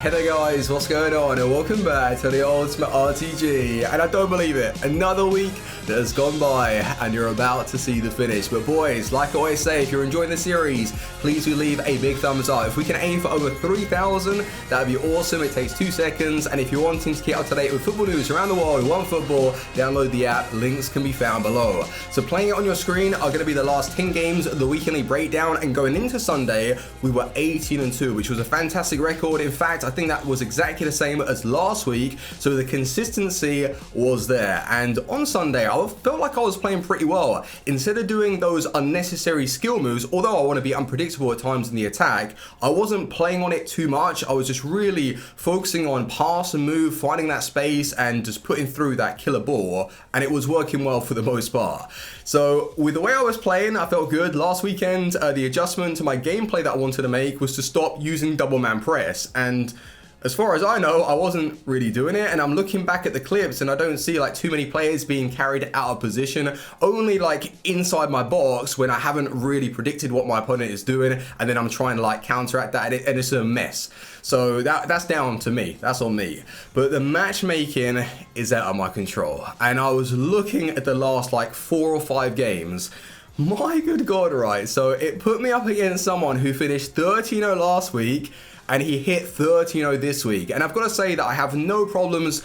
Hey there guys, what's going on? And welcome back to the Ultimate RTG. And I don't believe it, another week that has gone by and you're about to see the finish. But boys, like I always say, if you're enjoying the series, please do leave a big thumbs up. If we can aim for over 3,000, that'd be awesome. It takes 2 seconds. And if you're wanting to keep up to date with football news around the world, OneFootball, download the app. Links can be found below. So playing it on your screen are going to be the last 10 games of the weekly breakdown. And going into Sunday, we were 18-2, which was a fantastic record. In fact, I think that was exactly the same as last week, so the consistency was there. And on Sunday, I felt like I was playing pretty well. Instead of doing those unnecessary skill moves, although I want to be unpredictable at times in the attack, I wasn't playing on it too much. I was just really focusing on pass and move, finding that space, and just putting through that killer ball, and it was working well for the most part. So with the way I was playing, I felt good. Last weekend, the adjustment to my gameplay that I wanted to make was to stop using double man press, and as far as I know, I wasn't really doing it, and I'm looking back at the clips and I don't see like too many players being carried out of position, only like inside my box when I haven't really predicted what my opponent is doing, and then I'm trying to like counteract that, and it's a mess. So that's down to me, that's on me. But the matchmaking is out of my control, and I was looking at the last like 4 or 5 games. My good God, right? So it put me up against someone who finished 13-0 last week, and he hit 13-0 this week. And I've got to say that I have no problems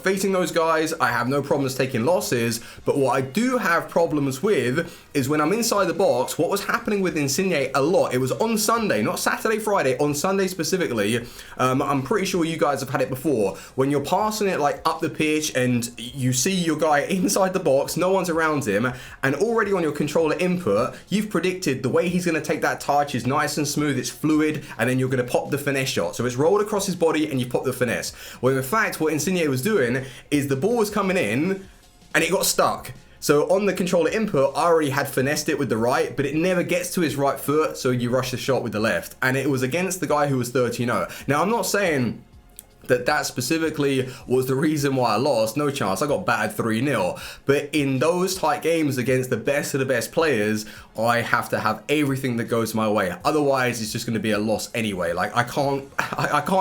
facing those guys. I have no problems taking losses. But what I do have problems with is when I'm inside the box, what was happening with Insigne a lot. It was on Sunday, not Saturday, Friday, on Sunday specifically. I'm pretty sure you guys have had it before. When you're passing it like up the pitch and you see your guy inside the box, no one's around him, and already on your controller input, you've predicted the way he's going to take that touch is nice and smooth, it's fluid, and then you're going to pop the finesse shot. So it's rolled across his body and you pop the finesse. Well, in fact, what Insigne was doing is the ball was coming in and it got stuck. So on the controller input, I already had finessed it with the right, but it never gets to his right foot, so you rush the shot with the left. And it was against the guy who was 13-0. Now, I'm not saying that specifically was the reason why I lost. No chance. I got battered 3-0. But in those tight games against the best of the best players, I have to have everything that goes my way. Otherwise, it's just going to be a loss anyway. Like I can't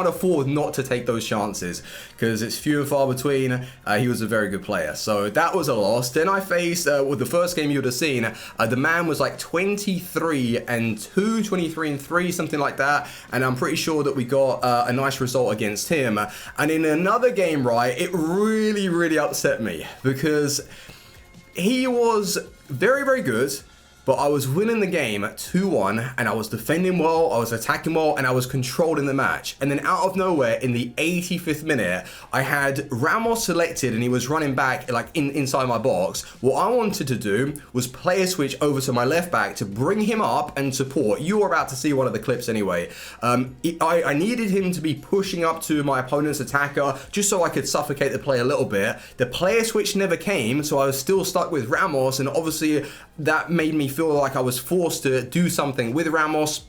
afford not to take those chances because it's few and far between. He was a very good player, so that was a loss. Then I faced with the first game you would have seen. The man was like 23-2, 23-3, something like that, and I'm pretty sure that we got a nice result against him. And in another game, right, it really upset me because he was very, very good, but I was winning the game 2-1, and I was defending well, I was attacking well, and I was controlling the match. And then out of nowhere, in the 85th minute, I had Ramos selected, and he was running back like inside my box. What I wanted to do was play a switch over to my left back to bring him up and support. You are about to see one of the clips anyway. I needed him to be pushing up to my opponent's attacker just so I could suffocate the play a little bit. The player switch never came, so I was still stuck with Ramos, and obviously that made me feel like I was forced to do something with Ramos.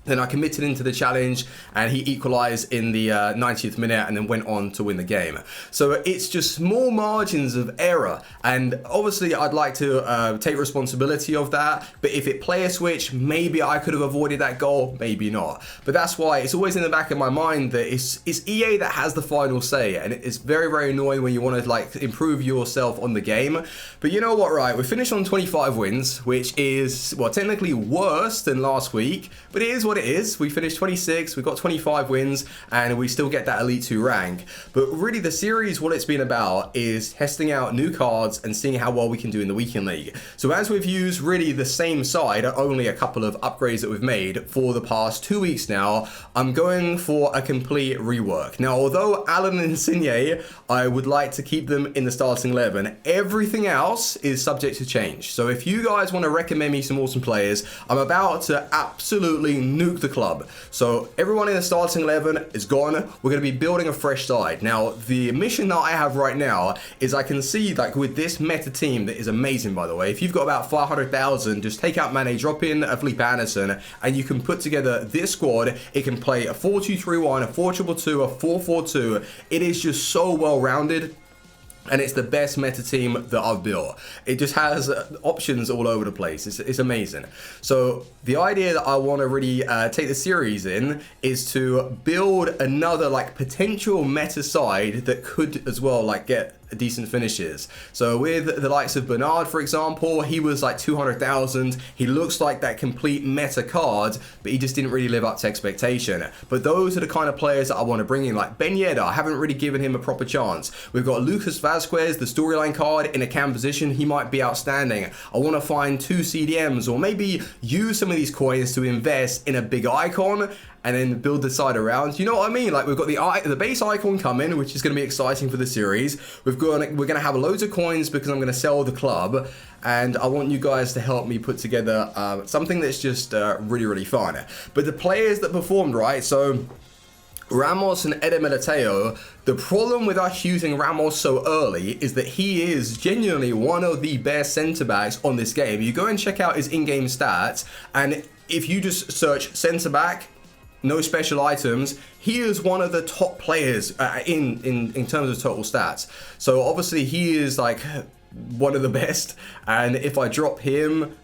Then I committed into the challenge and he equalized in the 90th minute and then went on to win the game. So it's just small margins of error, and obviously I'd like to take responsibility of that, but if it player switch, maybe I could have avoided that goal, maybe not. But that's why it's always in the back of my mind that it's EA that has the final say, and it's very annoying when you want to like improve yourself on the game. But you know what, right, we finished on 25 wins, which is, well, technically worse than last week, but it is what it is. We finished 26, we got 25 wins, and we still get that Elite 2 rank. But really the series, what it's been about is testing out new cards and seeing how well we can do in the Weekend League. So as we've used really the same side, only a couple of upgrades that we've made for the past 2 weeks now, I'm going for a complete rework. Now, although Alan and Insigne, I would like to keep them in the starting 11, everything else is subject to change. So if you guys want to recommend me some awesome players, I'm about to absolutely nuke the club. So everyone in the starting 11 is gone. We're going to be building a fresh side. Now, the mission that I have right now is I can see like with this meta team that is amazing, by the way. If you've got about 500,000, just take out Mane, drop in a Felipe Anderson, and you can put together this squad. It can play a 4-2-3-1, a 4-2-2-2, a 4-4-2. It is just so well rounded. And it's the best meta team that I've built. It just has options all over the place. It's amazing. So the idea that I want to really take the series in is to build another like potential meta side that could as well like get decent finishes. So with the likes of Bernard, for example, he was like 200,000. He looks like that complete meta card, but he just didn't really live up to expectation. But those are the kind of players that I want to bring in. Like Ben Yedder, I haven't really given him a proper chance. We've got Lucas Vasquez, the storyline card, in a cam position. He might be outstanding. I want to find 2 CDMs, or maybe use some of these coins to invest in a big icon and then build the side around. You know what I mean? Like we've got the base icon coming, which is going to be exciting for the series. We're going to have loads of coins because I'm going to sell the club, and I want you guys to help me put together something that's just really, really fun. But the players that performed, right? So Ramos and Eder Militao, the problem with us using Ramos so early is that he is genuinely one of the best centre-backs on this game. You go and check out his in-game stats, and if you just search centre-back, no special items, he is one of the top players in terms of total stats. So obviously he is like one of the best, and if I drop him,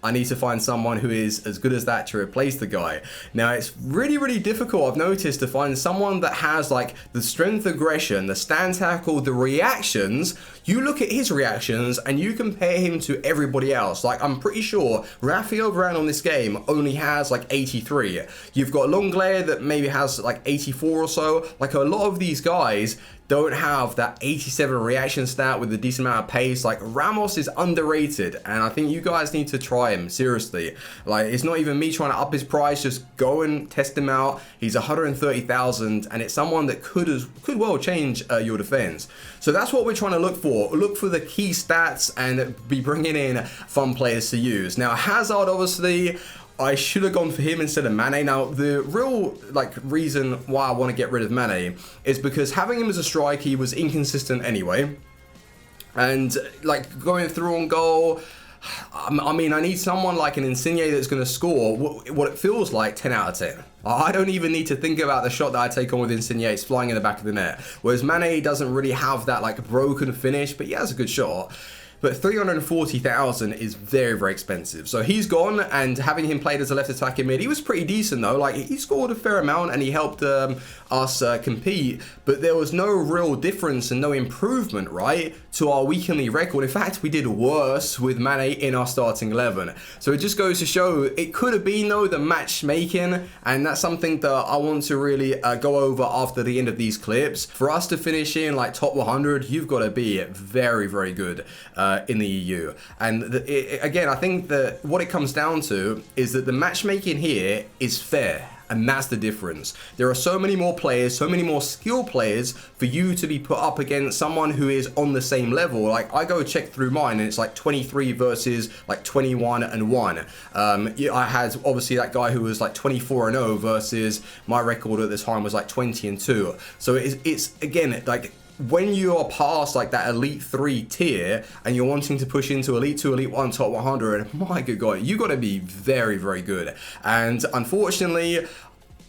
I need to find someone who is as good as that to replace the guy. Now it's really, really difficult, I've noticed, to find someone that has like the strength, aggression, the stand tackle, the reactions. You look at his reactions and you compare him to everybody else. Like I'm pretty sure Rafael Varane on this game only has like 83. You've got Lenglet that maybe has like 84 or so. Like a lot of these guys don't have that 87 reaction stat with a decent amount of pace. Like Ramos is underrated, and I think you guys need to try him seriously. Like it's not even me trying to up his price, just go and test him out. He's 130,000, and it's someone that could well change your defense. So that's what we're trying to look for. Look for the key stats and be bringing in fun players to use. Now Hazard, obviously, I should have gone for him instead of Mane. Now, the real reason why I want to get rid of Mane is because having him as a striker, he was inconsistent anyway. And like going through on goal, I mean, I need someone like an Insigne that's going to score what it feels like 10 out of 10. I don't even need to think about the shot that I take on with Insigne. It's flying in the back of the net. Whereas Mane doesn't really have that like broken finish, but he has a good shot. But 340,000 is very, very expensive. So he's gone, and having him played as a left attacking mid, he was pretty decent though. Like he scored a fair amount and he helped us compete, but there was no real difference and no improvement, right, to our weekly record. In fact, we did worse with Mane in our starting 11. So it just goes to show it could have been though the matchmaking, and that's something that I want to really go over after the end of these clips. For us to finish in like top 100, you've got to be very, very good in the EU. And again, I think that what it comes down to is that the matchmaking here is fair. And that's the difference. There are so many more players, so many more skilled players for you to be put up against someone who is on the same level. Like I go check through mine and it's like 23 versus like 21 and 1. I had obviously that guy who was like 24 and 0 versus my record at the time was like 20 and 2. So it's again like, when you are past like that Elite 3 tier and you're wanting to push into Elite 2, Elite 1, top 100, my good God, you got to be very, very good. And unfortunately,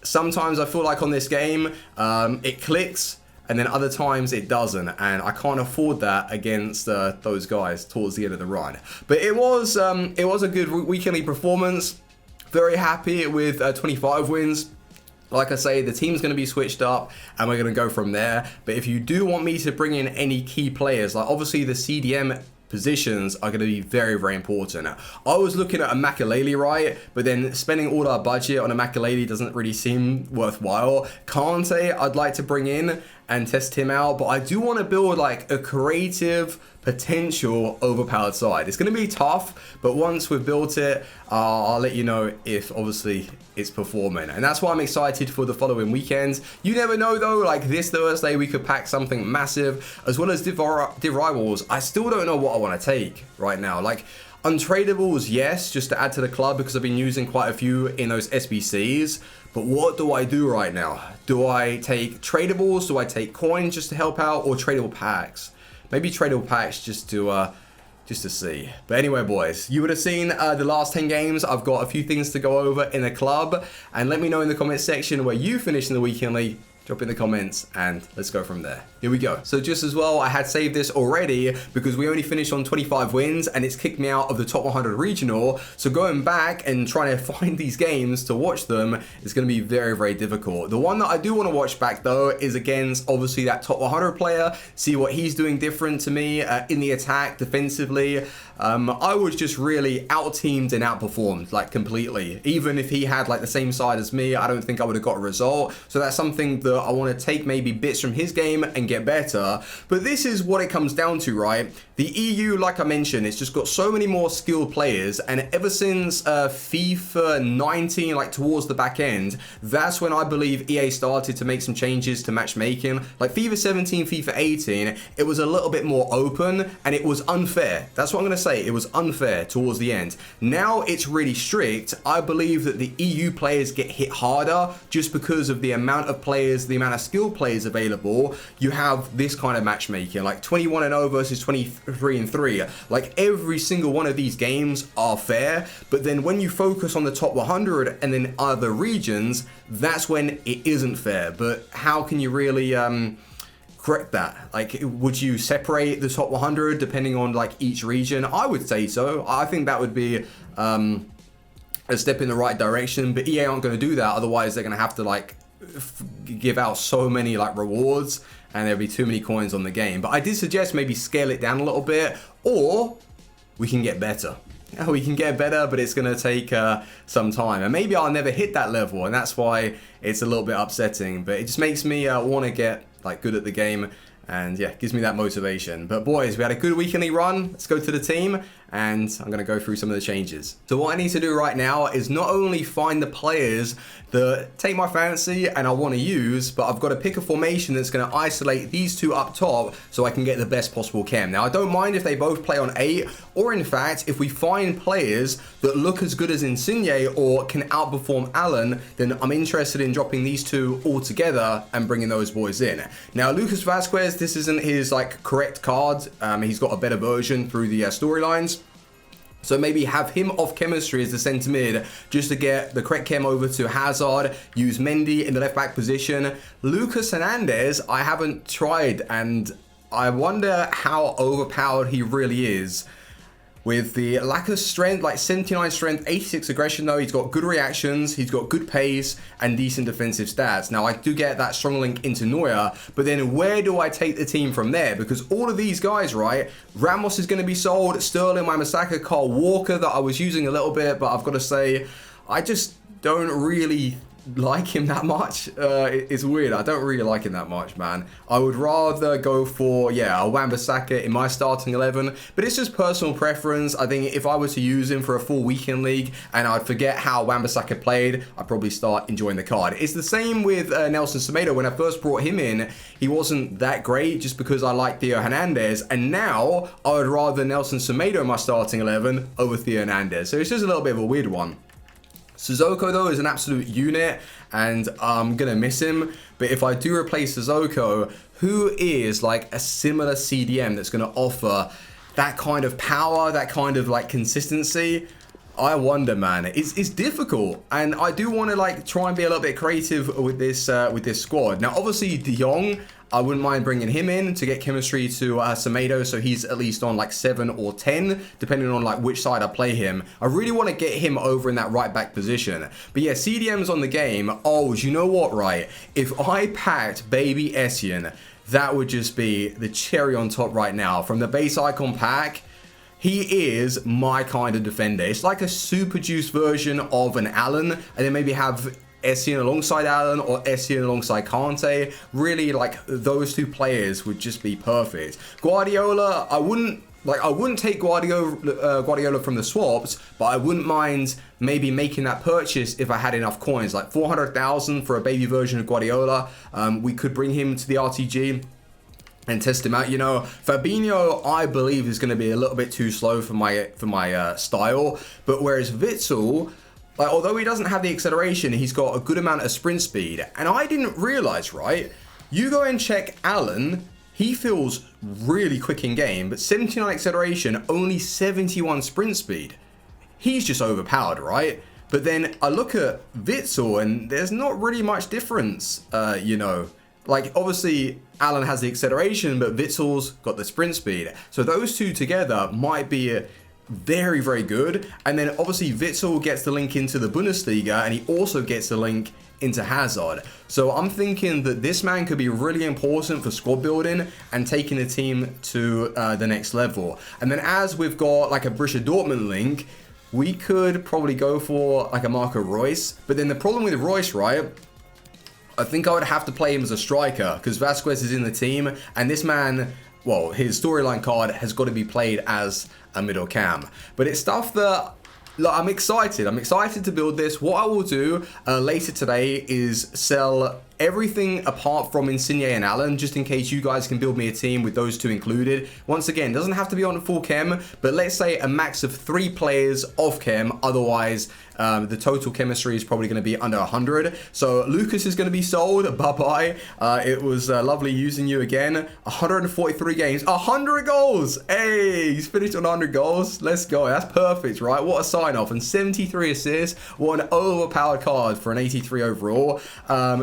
sometimes I feel like on this game, it clicks, and then other times it doesn't, and I can't afford that against those guys towards the end of the run. But it was a good weekly performance. Very happy with 25 wins. Like I say, the team's going to be switched up and we're going to go from there. But if you do want me to bring in any key players, like obviously the CDM positions are going to be very, very important. I was looking at a Makaleli, right? But then spending all our budget on a Makaleli doesn't really seem worthwhile. Kante, I'd like to bring in and test him out, but I do want to build like a creative, potential overpowered side. It's going to be tough, but once we've built it, I'll let you know if obviously it's performing. And that's why I'm excited for the following weekends. You never know though, like this Thursday we could pack something massive, as well as Div Rivals. I still don't know what I want to take right now. Like untradables, yes, just to add to the club because I've been using quite a few in those SBCs. But what do I do right now? Do I take tradables? Do I take coins just to help out, or tradable packs? Maybe tradable packs just to see. But anyway, boys, you would have seen the last 10 games. I've got a few things to go over in the club, and let me know in the comment section where you finished in the weekly. Drop in the comments and let's go from there. Here we go. So just as well, I had saved this already because we only finished on 25 wins and it's kicked me out of the top 100 regional. So going back and trying to find these games to watch them is going to be very, very difficult. The one that I do want to watch back though is against obviously that top 100 player, see what he's doing different to me in the attack, defensively. I was just really out-teamed and outperformed, like completely. Even if he had like the same side as me, I don't think I would have got a result. So that's something that I want to take maybe bits from his game and get better. But this is what it comes down to, right? The EU, like I mentioned, it's just got so many more skilled players, and ever since FIFA 19, like towards the back end, that's when I believe EA started to make some changes to matchmaking. Like FIFA 17, FIFA 18, it was a little bit more open and it was unfair. That's what I'm going to say. It was unfair towards the end. Now it's really strict. I believe that the EU players get hit harder just because of the amount of players, the amount of skilled players available. You have this kind of matchmaking, like 21-0 versus 23-3. Like every single one of these games are fair, but then when you focus on the top 100 and then other regions, that's when it isn't fair. But how can you really correct that? Like, would you separate the top 100 depending on like each region? I would say so. I think that would be a step in the right direction, but EA aren't going to do that. Otherwise they're going to have to like give out so many like rewards and there'll be too many coins on the game. But I did suggest maybe scale it down a little bit, or we can get better. Yeah, we can get better, but it's going to take some time, and maybe I'll never hit that level, and that's why it's a little bit upsetting. But it just makes me want to get like good at the game, and yeah, gives me that motivation. But boys, we had a good weekly run. Let's go to the team and I'm going to go through some of the changes. So what I need to do right now is not only find the players that take my fancy and I want to use, but I've got to pick a formation that's going to isolate these two up top so I can get the best possible chem. Now I don't mind if they both play on 8, or in fact if we find players that look as good as Insigne or can outperform Alan, then I'm interested in dropping these two all together and bringing those boys in. Now Lucas Vazquez, this isn't his like correct card. He's got a better version through the storylines. So maybe have him off chemistry as the centre mid just to get the correct chem over to Hazard, use Mendy in the left back position. Lucas Hernandez, I haven't tried, and I wonder how overpowered he really is. With the lack of strength, like 79 strength, 86 aggression though, he's got good reactions, he's got good pace and decent defensive stats. Now I do get that strong link into Neuer, but then where do I take the team from there? Because all of these guys, right, Ramos is going to be sold, Sterling, Wan-Bissaka, Kyle Walker that I was using a little bit, but I've got to say, I just don't really like him that much. It's weird. I don't really like him that much, man. I would rather go for, yeah, a Wan-Bissaka in my starting 11, but it's just personal preference. I think if I were to use him for a full weekend league and I'd forget how Wan-Bissaka played, I'd probably start enjoying the card. It's the same with Nelson Semedo. When I first brought him in, he wasn't that great just because I like Theo Hernandez, and now I would rather Nelson Semedo in my starting 11 over Theo Hernandez. So it's just a little bit of a weird one. Sissoko though is an absolute unit and I'm gonna miss him, but if I do replace Sissoko, who is like a similar CDM that's gonna offer that kind of power, that kind of like consistency? I wonder, man. It's difficult, and I do want to like try and be a little bit creative with this squad. Now obviously De Jong, I wouldn't mind bringing him in to get chemistry to Semedo, so he's at least on like 7 or 10, depending on like which side I play him. I really want to get him over in that right back position. But yeah, CDM's on the game. Oh, you know what, right? If I packed Baby Essien, that would just be the cherry on top right now. From the base icon pack, he is my kind of defender. It's like a super juice version of an Allen, and then maybe have Essien alongside Allen or Essien alongside Kante. Really, like, those two players would just be perfect. Guardiola, I wouldn't take Guardiola from the swaps, but I wouldn't mind maybe making that purchase if I had enough coins, like 400,000 for a baby version of Guardiola. We could bring him to the RTG and test him out. You know, Fabinho, I believe, is going to be a little bit too slow for my style. But whereas Witsel, like, although he doesn't have the acceleration, he's got a good amount of sprint speed. And I didn't realize, right? You go and check Allen. He feels really quick in game, but 79 acceleration, only 71 sprint speed. He's just overpowered, right? But then I look at Witsel and there's not really much difference, you know. Like, obviously, Alan has the acceleration, but Witsel's got the sprint speed. So those two together might be very, very good. And then, obviously, Witsel gets the link into the Bundesliga, and he also gets the link into Hazard. So I'm thinking that this man could be really important for squad building and taking the team to the next level. And then as we've got, like, a Borussia Dortmund link, we could probably go for, like, a Marco Reus. But then the problem with Reus, right? I think I would have to play him as a striker because Vasquez is in the team, and this man, well, his storyline card has got to be played as a middle cam. But it's stuff that, look, I'm excited. I'm excited to build this. What I will do later today is sell everything apart from Insigne and Allen, just in case you guys can build me a team with those two included. Once again, doesn't have to be on full chem, but let's say a max of 3 players off chem. Otherwise, the total chemistry is probably going to be under 100. So Lucas is going to be sold. Bye-bye. It was lovely using you again. 143 games, 100 goals. Hey, he's finished on 100 goals. Let's go. That's perfect, right? What a sign-off. And 73 assists. What an overpowered card for an 83 overall.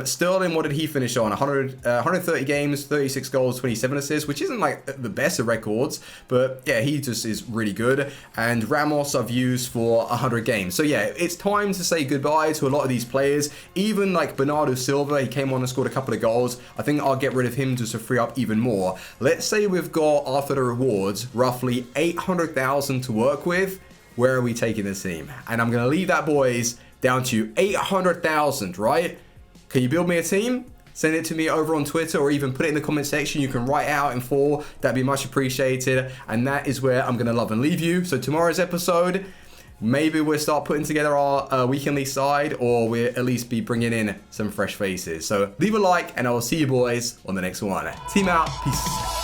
Sterling, what did he finish on? 130 games, 36 goals, 27 assists, which isn't like the best of records, but yeah, he just is really good. And Ramos I've used for 100 games. So yeah, it's time to say goodbye to a lot of these players. Even like Bernardo Silva, he came on and scored a couple of goals. I think I'll get rid of him just to free up even more. Let's say we've got, after the rewards, roughly 800,000 to work with. Where are we taking this team? And I'm going to leave that, boys, down to 800,000, right? Can you build me a team? Send it to me over on Twitter or even put it in the comment section. You can write out in full. That'd be much appreciated. And that is where I'm going to love and leave you. So tomorrow's episode, maybe we'll start putting together our weekly side, or we'll at least be bringing in some fresh faces. So leave a like and I will see you boys on the next one. Team out. Peace.